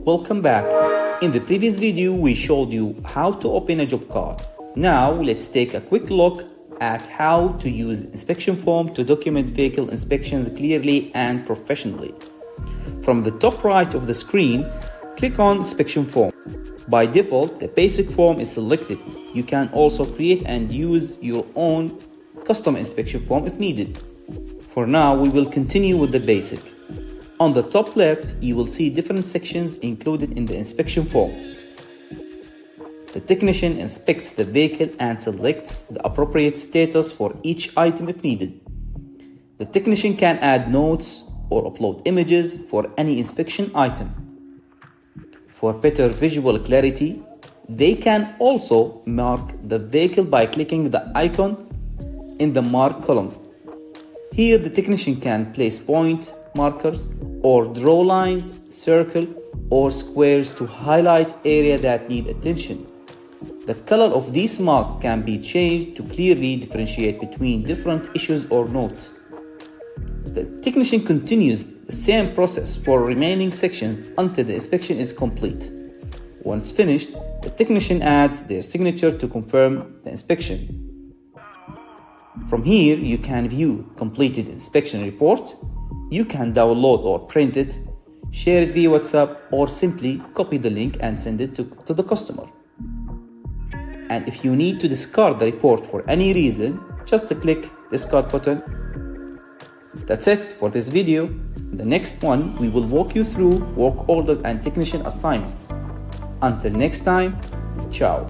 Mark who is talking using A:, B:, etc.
A: Welcome back. In the previous video, we showed you how to open a job card. Now, let's take a quick look at how to use inspection form to document vehicle inspections clearly and professionally. From the top right of the screen, click on inspection form. By default, the basic form is selected. You can also create and use your own custom inspection form if needed. For now, we will continue with the basic. On the top left, you will see different sections included in the inspection form. The technician inspects the vehicle and selects the appropriate status for each item if needed. The technician can add notes or upload images for any inspection item. For better visual clarity, they can also mark the vehicle by clicking the icon in the mark column. Here, the technician can place point markers or draw lines, circle, or squares to highlight areas that need attention. The color of these marks can be changed to clearly differentiate between different issues or notes. The technician continues the same process for remaining sections until the inspection is complete. Once finished, the technician adds their signature to confirm the inspection. From here, you can view completed inspection report. You can download or print it, share it via WhatsApp, or simply copy the link and send it to the customer. And if you need to discard the report for any reason, just click discard button. That's it for this video. In the next one, we will walk you through work orders and technician assignments. Until next time, ciao.